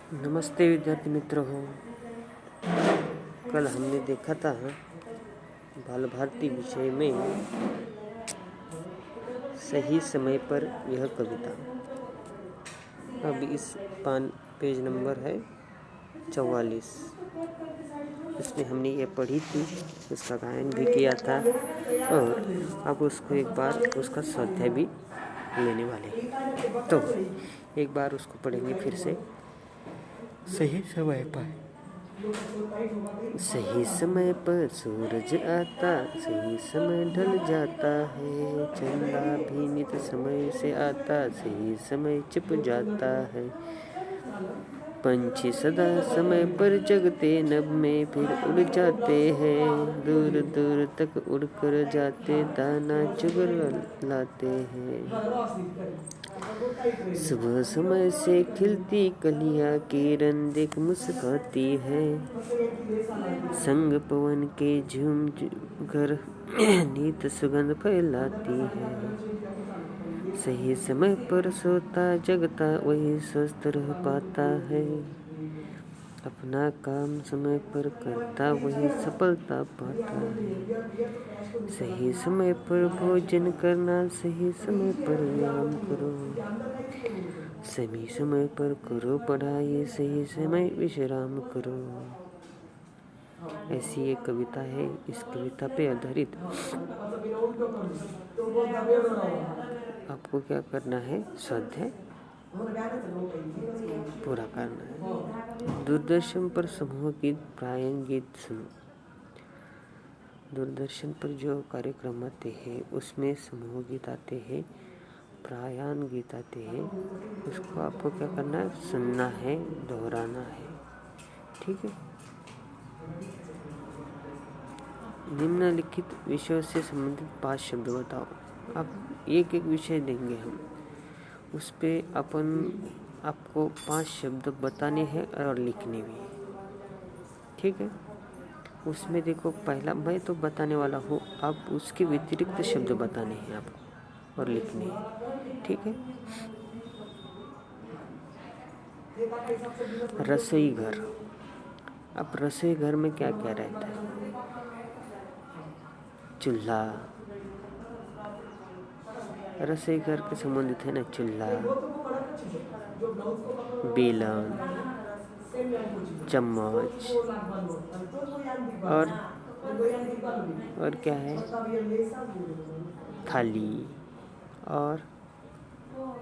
नमस्ते विद्यार्थी मित्रों। कल हमने देखा था बाल भारती विषय में सही समय पर यह कविता। अब इस पेज नंबर है 44। इसमें हमने ये पढ़ी थी, उसका गायन भी किया था और अब उसको एक बार उसका स्वाध्याय भी लेने वाले हैं। तो एक बार उसको पढ़ेंगे फिर से। सही समय पर, सही समय पर सूरज आता, सही समय ढल जाता है। चंदा भी नित समय से आता, सही समय छिप जाता है। पंछी सदा समय पर जगते, नभ में फिर उड़ जाते हैं। दूर दूर तक उड़कर जाते, दाना चुग लाते हैं। सुबह समय से खिलती कलियां, किरण देख मुस्काती है। संग पवन के झूम कर नीत सुगंध फैलाती है। सही समय पर सोता जगता, वही स्वस्थ रह पाता है। अपना काम समय पर करता, वही सफलता पाता है। सही समय पर भोजन करना, सही समय पर व्यायाम करो। सही समय पर करो पढ़ाई, सही समय विश्राम करो। ऐसी एक कविता है। इस कविता पे आधारित आपको क्या करना है, स्वाध्याय पूरा करना है। दूरदर्शन पर समूह गीत, प्रायण गीत सुनो। दूरदर्शन पर जो कार्यक्रम आते हैं उसमें समूह गीत आते हैं, प्रायण गीत आते हैं। उसको आपको क्या करना है, सुनना है, दोहराना है। ठीक है। निम्नलिखित विषयों से संबंधित 5 शब्द बताओ। अब एक एक विषय देंगे हम, उस पे आपको 5 शब्द बताने हैं और लिखने भी। ठीक है। उसमें देखो, पहला मैं तो बताने वाला हूँ, अब उसके व्यतिरिक्त शब्द बताने हैं आपको और लिखने हैं। ठीक है। रसोई घर। अब रसोई घर में क्या क्या रहता है? चूल्हा, रसोई घर के संबंधित है ना, चूल्हा, बेलन, चम्मच और क्या है, थाली और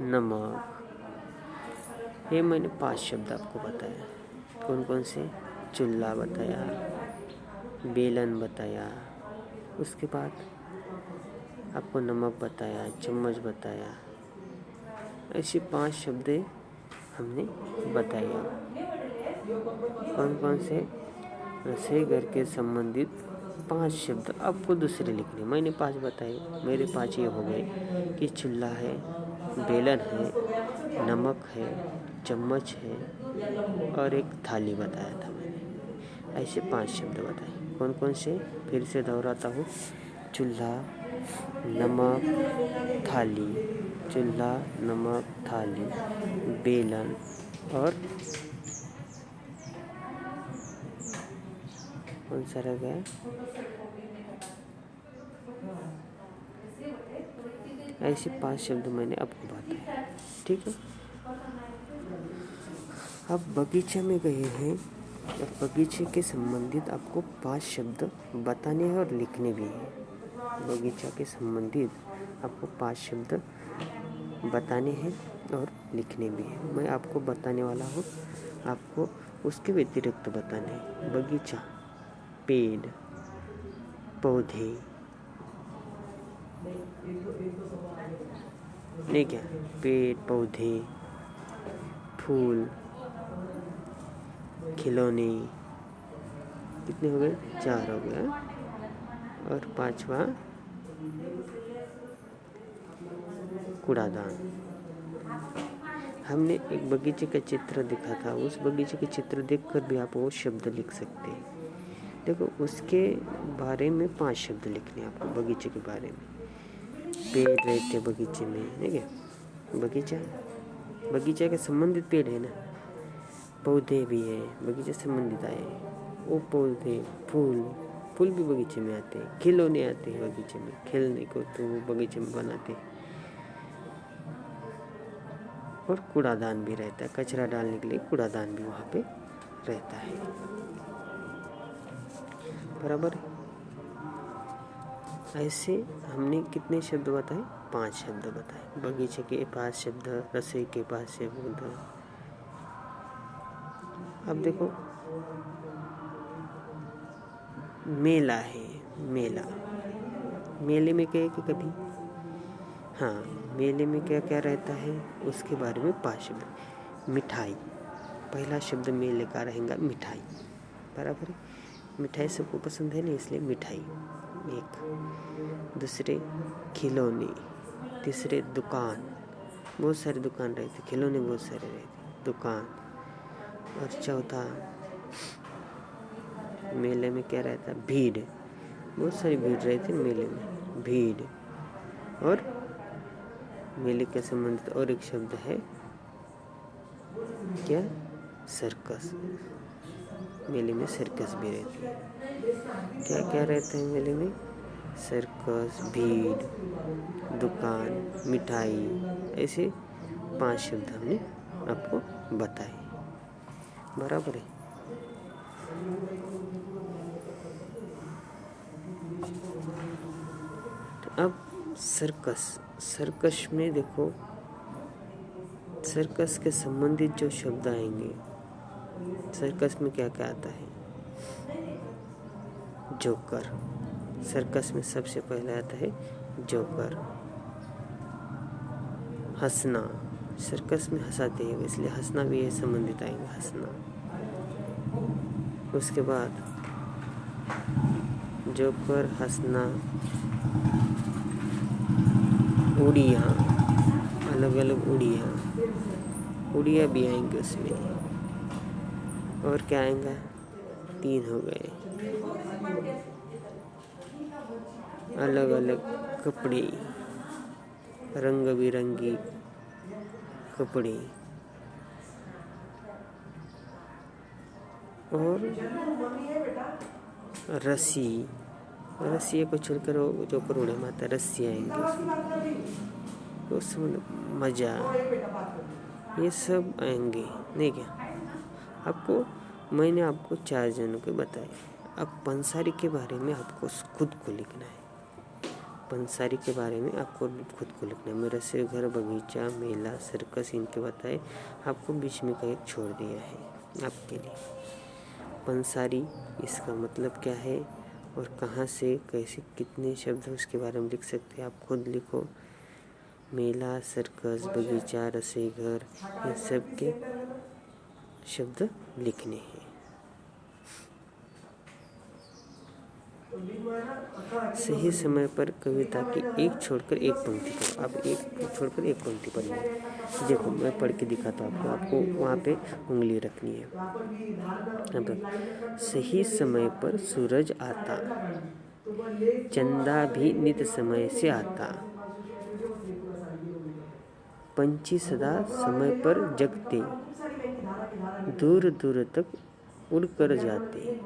नमक। ये मैंने 5 शब्द आपको बताया। कौन कौन से? चूल्हा बताया, बेलन बताया, उसके बाद आपको नमक बताया, चम्मच बताया। ऐसे 5 शब्द हमने बताया। कौन कौन से? रसोई घर के संबंधित 5 शब्द आपको दूसरे लिखने। मैंने 5 बताए, मेरे 5 ये हो गए कि चूल्हा है, बेलन है, नमक है, चम्मच है और एक थाली बताया था मैंने। ऐसे 5 शब्द बताए। कौन कौन से? फिर से दोहराता हूँ। चूल्हा, नमक, थाली, चूल्हा, नमक, थाली, बेलन और कौन सा रह गया? ऐसे 5 शब्द मैंने आपको बताए। ठीक है। अब बगीचे में गए हैं। अब बगीचे के संबंधित आपको 5 शब्द बताने हैं और लिखने भी हैं। बगीचा के संबंधित आपको 5 शब्द बताने हैं और लिखने भी हैं। मैं आपको बताने वाला हूँ, आपको उसके व्यतिरिक्त बताने हैं। बगीचा, पेड़, पौधे, नहीं क्या, पेड़, पौधे, फूल, खिलौने। कितने हो गए? 4 हो गए। और 5वां कूड़ादान। हमने एक बगीचे का चित्र दिखा था, उस बगीचे के चित्र देखकर भी आप वो शब्द लिख सकते हैं। देखो, उसके बारे में 5 शब्द लिखने आपको। बगीचे के बारे में, पेड़ रहते बगीचे में, ठीक है। बगीचा के संबंधित पेड़ है ना, पौधे भी है, बगीचे से संबंधित आए। वो पौधे, फूल, फूल भी बगीचे में आते हैं। खिलौने आते हैं बगीचे में, खेलने को तो वो बगीचे में बनाते हैं। और कूड़ादान भी रहता है, कचरा डालने के लिए कूड़ादान भी वहाँ पे रहता है। बराबर है। ऐसे हमने कितने शब्द बताए? 5 शब्द बताए। बगीचे के 5 शब्द, रसोई के 5 शब्द। अब देखो, मेला है, मेला, मेले में क्या है कि कभी, हाँ, मेले में क्या क्या रहता है उसके बारे में 5 शब्द। मिठाई, पहला शब्द मेले का रहेगा मिठाई। बराबर है। मिठाई सबको पसंद है ना, इसलिए मिठाई एक। दूसरे खिलौने, तीसरे दुकान, बहुत सारे दुकान रहते, खिलौने बहुत सारे रहते, दुकान। और चौथा, मेले में क्या रहता? भीड़, बहुत सारी भीड़ रहती मेले में, भीड़। और मेले के संबंधित और एक शब्द है क्या? सर्कस। मेले में सर्कस भी रहती है। क्या क्या रहता है मेले में? सर्कस, भीड़, दुकान, मिठाई, ऐसे 5 शब्द हमने आपको बताए। बराबर है। तो अब सर्कस, सर्कस में देखो, सर्कस के संबंधित जो शब्द आएंगे, सर्कस में क्या क्या आता है? जोकर, सर्कस में सबसे पहले आता है जोकर। हंसना, सर्कस में हंसाते हैं, इसलिए हंसना भी है संबंधित आएंगे, हंसना। उसके बाद जोकर, हंसना, उड़िया, अलग अलग उड़िया, उड़िया भी आएंगे उसमें। और क्या आएगा? 3 हो गए। अलग अलग कपड़े, रंग बिरंगी कपड़े। और रस्सी, रस्सी को छोड़कर जो करोड़े माता रस्सी आएंगे, उसमें मजा, ये सब आएंगे। नहीं क्या आपको, मैंने आपको 4 जनों के बताए। अब पंसारी के बारे में आपको खुद को लिखना है। पंसारी के बारे में आपको खुद को लिखना है। मेरा से घर, बगीचा, मेला, सर्कस, इनके बताए। आपको बीच में का एक छोड़ दिया है आपके लिए। पंसारी, इसका मतलब क्या है और कहाँ से, कैसे, कितने शब्द उसके बारे में लिख सकते हैं, आप खुद लिखो। मेला, सर्कस, बगीचा, रसोई घर, इन सब के शब्द लिखने हैं। सही समय पर कविता की एक छोड़कर एक पंक्ति पढ़ो। अब एक छोड़कर एक पंक्ति पढ़नी है। देखो, मैं पढ़ के दिखाता हूँ आपको वहाँ पे उंगली रखनी है। अब सही समय पर सूरज आता, चंदा भी नित समय से आता, पंछी सदा समय पर जगते, दूर दूर तक उड़ कर जाते,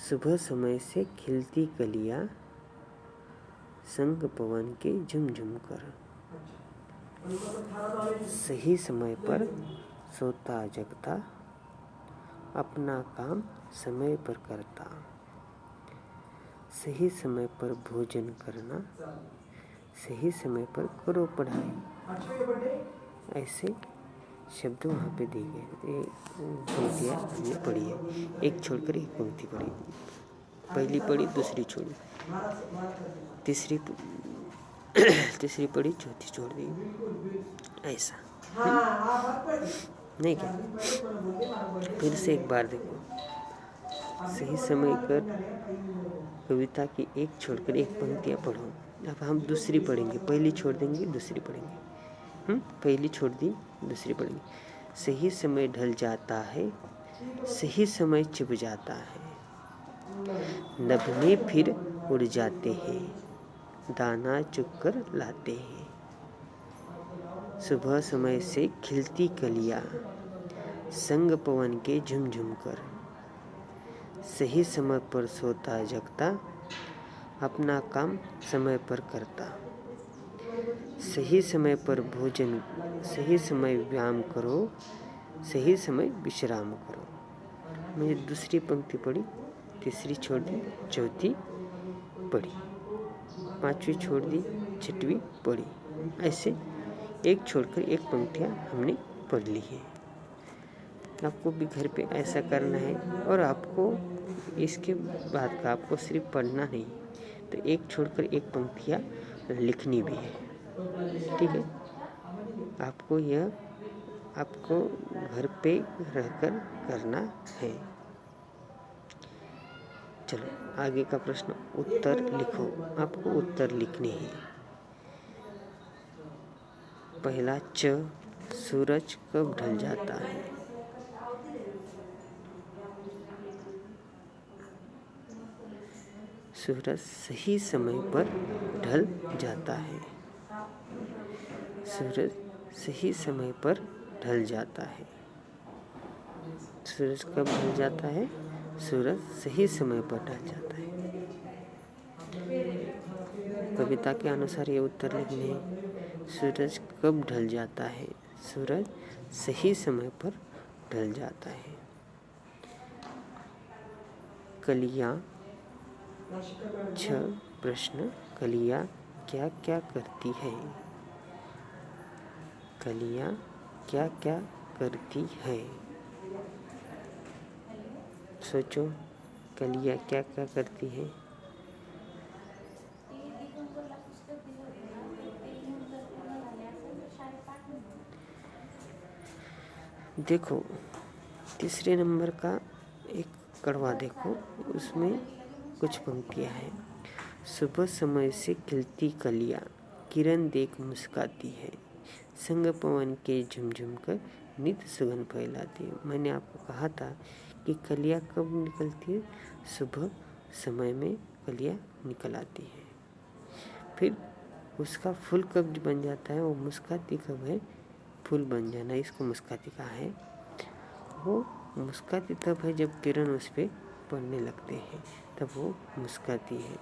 सुबह समय से खिलती कलियां, संग पवन के झुमझुम कर। सही समय पर सोता जगता, अपना काम समय पर करता, सही समय पर भोजन करना, सही समय पर करो पढ़ाई। ऐसे शब्द वहाँ पे दिए गए। पंक्तियाँ हमने पढ़ी है, एक छोड़कर एक पंक्ति पढ़ी। पहली पढ़ी, दूसरी छोड़ी, तीसरी पढ़ी, चौथी छोड़ दी। ऐसा नहीं क्या? फिर से एक बार देखो, सही समय पर कविता की एक छोड़कर एक पंक्तियाँ पढ़ो। अब हम दूसरी पढ़ेंगे, पहली छोड़ देंगे, दूसरी पढ़ेंगे। पहली छोड़ दी, दूसरी पढ़ेंगे। सही समय ढल जाता है, सही समय चुभ जाता है, नभ में फिर उड़ जाते हैं, दाना चुग कर लाते हैं, सुबह समय से खिलती कलियां, संग पवन के झुमझुम कर। सही समय पर सोता जगता, अपना काम समय पर करता। सही समय पर भोजन, सही समय व्यायाम करो, सही समय विश्राम करो। मैंने दूसरी पंक्ति पढ़ी, तीसरी छोड़ दी, चौथी पढ़ी, पांचवी छोड़ दी, छठवीं पढ़ी। ऐसे एक छोड़कर एक पंक्तियाँ हमने पढ़ ली है। आपको भी घर पे ऐसा करना है और आपको इसके बाद का आपको सिर्फ पढ़ना नहीं, तो एक छोड़कर एक पंक्तियाँ लिखनी भी है। ठीक है, आपको घर पे रहकर करना है। चलो आगे का प्रश्न, उत्तर लिखो। आपको उत्तर लिखने हैं। पहला च, सूरज कब ढल जाता है? सूरज सही समय पर ढल जाता है। सूरज सही समय पर ढल जाता है। सूरज कब ढल जाता है? सूरज सही समय पर ढल जाता है। कविता के अनुसार ये उत्तर लिखने हैं। सूरज कब ढल जाता है? सूरज सही समय पर ढल जाता है। कलियां, 6 प्रश्न, कलियां क्या क्या करती है? कलियां क्या क्या करती है? सोचो, कलियां क्या क्या करती है? देखो, तीसरे नंबर का एक कड़वा देखो, उसमें कुछ पंक्तियां हैं। सुबह समय से खिलती कलियां, किरण देख मुस्काती है, संग पवन के झुमझुम कर नित सुगंध फैलाती है। मैंने आपको कहा था कि कलियां कब निकलती है? सुबह समय में कलियां निकल आती है। फिर उसका फूल कब बन जाता है? वो मुस्काती कब है? फूल बन जाना, इसको मुस्काती कहा है। वो मुस्काती तब है जब किरण उस पर पड़ने लगते हैं, तब वो मुस्काती है।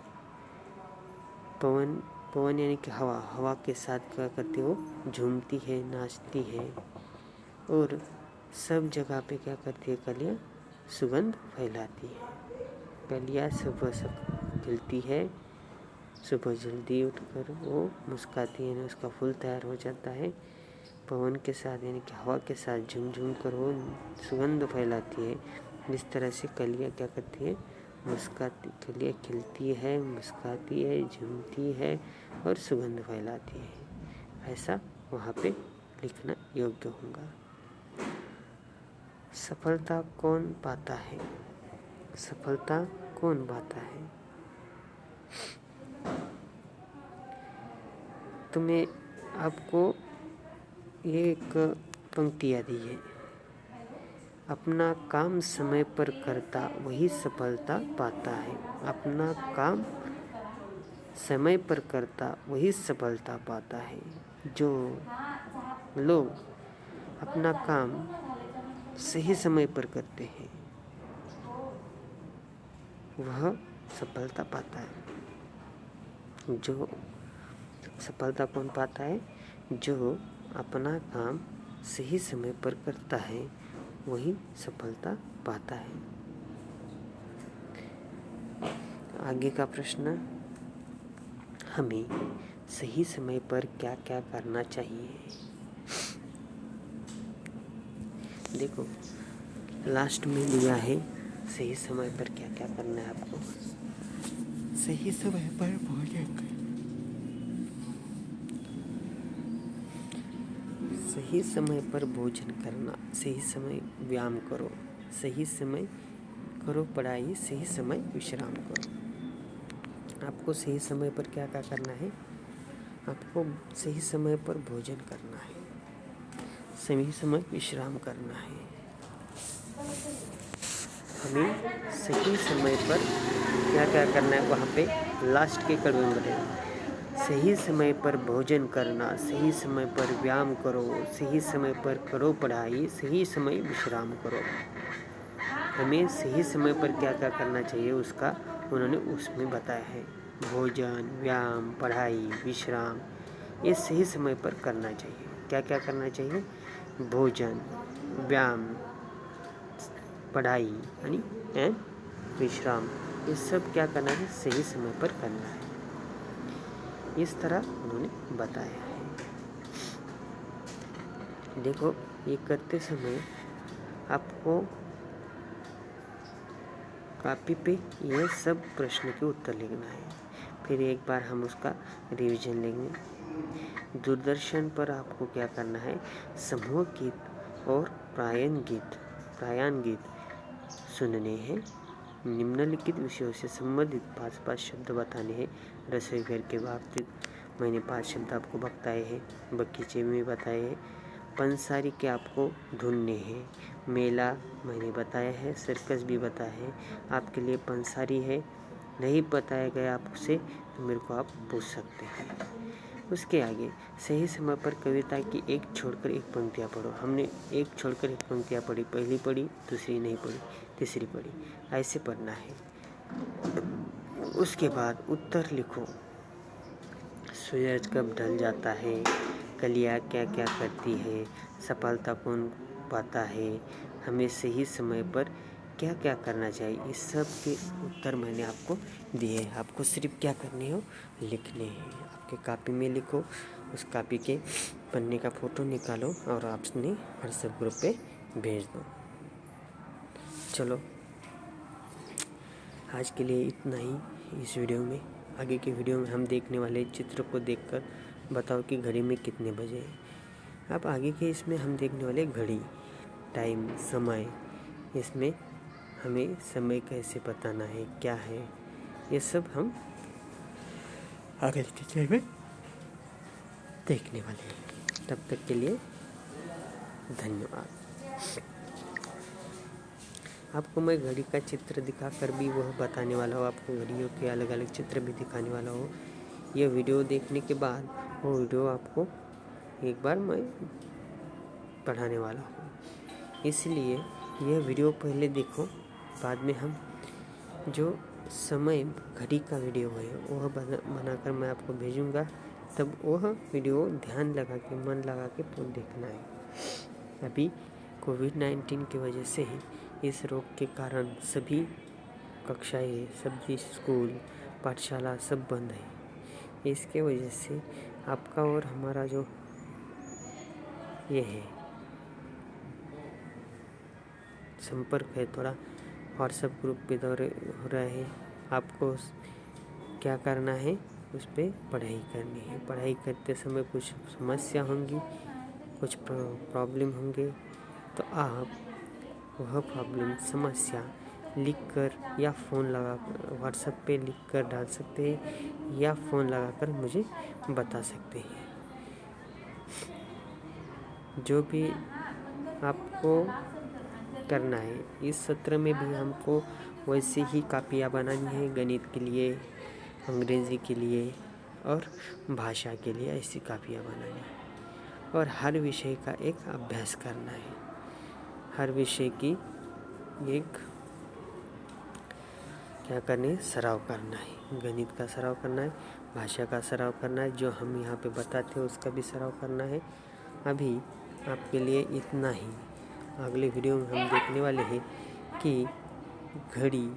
पवन यानी कि हवा के साथ क्या करती है? वो झूमती है, नाचती है और सब जगह पे क्या करती है? कलियां सुगंध फैलाती है। कलियां सुबह खिलती है, सुबह जल्दी उठकर वो मुस्काती है, उसका फूल तैयार हो जाता है। पवन के साथ यानी कि हवा के साथ झूम कर वो सुगंध फैलाती है। इस तरह से कलियां क्या करती है? मुस्काती, कलियां खिलती है, मुस्काती है, झूमती है और सुगंध फैलाती है। ऐसा वहाँ पे लिखना योग्य होगा। सफलता कौन पाता है? सफलता कौन पाता है? तुम्हें आपको ये एक पंक्ति याद है, अपना काम समय पर करता वही सफलता पाता है। अपना काम समय पर करता वही सफलता पाता है। जो लोग अपना काम सही समय पर करते हैं वह सफलता पाता है। जो सफलता कौन पाता है? जो अपना काम सही समय पर करता है वही सफलता पाता है। आगे का प्रश्न, हमें सही समय पर क्या क्या करना चाहिए? देखो, लास्ट में दिया है सही समय पर क्या क्या करना है आपको। सही समय पर भोजन करो, सही समय पर भोजन करना, सही समय व्यायाम करो, सही समय करो पढ़ाई, सही समय विश्राम करो। आपको सही समय पर क्या क्या करना है? आपको सही समय पर भोजन करना है, सही समय विश्राम करना है। हमें सही समय पर क्या क्या करना है वहाँ पे लास्ट के कड़वे में बताएंगे। सही समय पर भोजन करना, सही समय पर व्यायाम करो, सही समय पर करो पढ़ाई, सही समय विश्राम करो। हमें सही समय पर क्या क्या करना चाहिए उसका उन्होंने उसमें बताया है। भोजन, व्यायाम, पढ़ाई, विश्राम, ये सही समय पर करना चाहिए। क्या क्या करना चाहिए? भोजन, व्यायाम, पढ़ाई यानी विश्राम, ये सब क्या करना है? सही समय पर करना है। इस तरह उन्होंने बताया है। देखो, ये करते समय आपको कॉपी पे ये सब प्रश्न के उत्तर लिखना है। फिर एक बार हम उसका रिवीजन लेंगे। दूरदर्शन पर आपको क्या करना है? समूह गीत और प्रायण गीत सुनने हैं। निम्नलिखित विषयों से संबंधित 5 शब्द बताने हैं। रसोई घर के बाबतीत मैंने 5 शब्द आपको बताए हैं, बगीचे में बताए हैं। पंसारी के आपको ढूंढने हैं। मेला मैंने बताया है, सर्कस भी बताया है। आपके लिए पंसारी है, नहीं बताया गया आपसे तो मेरे को आप पूछ सकते हैं। उसके आगे सही समय पर कविता की एक छोड़कर एक पंक्तियाँ पढ़ो। हमने एक छोड़कर एक पंक्तियाँ पढ़ी, पहली पढ़ी, दूसरी नहीं पढ़ी, तीसरी पढ़ी, ऐसे पढ़ना है। उसके बाद उत्तर लिखो। सूरज कब ढल जाता है, कलियाँ क्या क्या करती है, सफलता कौन पाता है, हमें सही समय पर क्या क्या करना चाहिए, इस सब के उत्तर मैंने आपको दिए। आपको सिर्फ क्या करने हो? लिखने हैं। आपके कॉपी में लिखो, उस कॉपी के पन्ने का फ़ोटो निकालो और आपने व्हाट्सएप ग्रुप पे भेज दो। चलो, आज के लिए इतना ही इस वीडियो में। आगे के वीडियो में हम देखने वाले चित्र को देखकर बताओ कि घड़ी में कितने बजे हैं। अब आगे के इसमें हम देखने वाले घड़ी, टाइम, समय। इसमें हमें समय कैसे बताना है, क्या है, ये सब हम आगे के चित्र में देखने वाले हैं। तब तक के लिए धन्यवाद। आपको मैं घड़ी का चित्र दिखाकर भी वह बताने वाला हूँ, आपको घड़ियों के अलग अलग चित्र भी दिखाने वाला हूँ। यह वीडियो देखने के बाद वो वीडियो आपको एक बार मैं पढ़ाने वाला हूँ, इसलिए यह वीडियो पहले देखो, बाद में हम जो समय घड़ी का वीडियो है वह बनाकर मैं आपको भेजूँगा, तब वह वीडियो ध्यान लगा के, मन लगा के देखना है। अभी कोविड-19 की वजह से इस रोग के कारण सभी कक्षाएं, सभी स्कूल, पाठशाला सब बंद है। इसके वजह से आपका और हमारा जो ये है संपर्क है थोड़ा व्हाट्सएप ग्रुप पे दौरे हो रहा है। आपको क्या करना है? उस पर पढ़ाई करनी है। पढ़ाई करते समय कुछ समस्या होंगी, कुछ प्रॉब्लम होंगे, तो आप वह प्रॉब्लम, समस्या लिखकर या फ़ोन लगा व्हाट्सएप पे लिखकर डाल सकते हैं या फ़ोन लगाकर मुझे बता सकते हैं। जो भी आपको करना है, इस सत्र में भी हमको वैसे ही कापियाँ बनानी है, गणित के लिए, अंग्रेज़ी के लिए और भाषा के लिए ऐसी कापियाँ बनानी है। और हर विषय का एक अभ्यास करना है। हर विषय की एक क्या करना है? सराव करना है। गणित का सराव करना है, भाषा का सराव करना है, जो हम यहाँ पे बताते हैं उसका भी सराव करना है। अभी आपके लिए इतना ही। अगले वीडियो में हम देखने वाले हैं कि घड़ी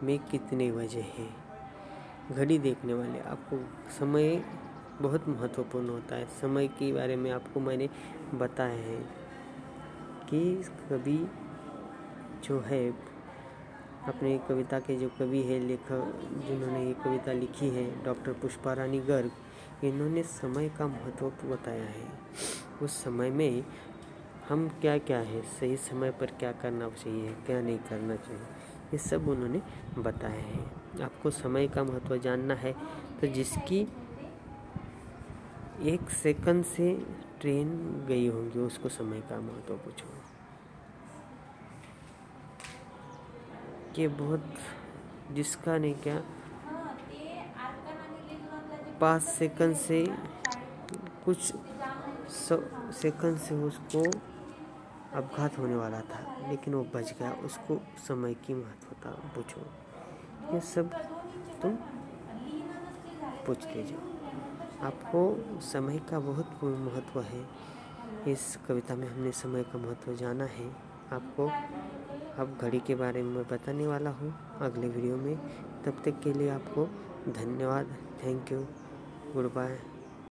में कितने बजे हैं। घड़ी देखने वाले आपको समय बहुत महत्वपूर्ण होता है। समय के बारे में आपको मैंने बताया है कि कवि जो है, अपने कविता के जो कवि है, लेखक जिन्होंने ये कविता लिखी है, डॉक्टर पुष्पा रानी गर्ग, इन्होंने समय का महत्व बताया है। उस समय में हम क्या क्या है, सही समय पर क्या करना चाहिए, क्या नहीं करना चाहिए, ये सब उन्होंने बताया है। आपको समय का महत्व जानना है तो जिसकी 1 सेकंड से ट्रेन गई होंगी उसको समय का महत्व पूछो। कि बहुत जिसका नहीं क्या 5 सेकंड से कुछ सेकंड से उसको अपघात होने वाला था, लेकिन वो बच गया। उसको समय की महत्वता पूछो। ये सब तुम पूछते जाओ। आपको समय का बहुत महत्व है। इस कविता में हमने समय का महत्व जाना है। आपको अब घड़ी के बारे में मैं बताने वाला हूँ अगले वीडियो में। तब तक के लिए आपको धन्यवाद। Thank you. Good bye.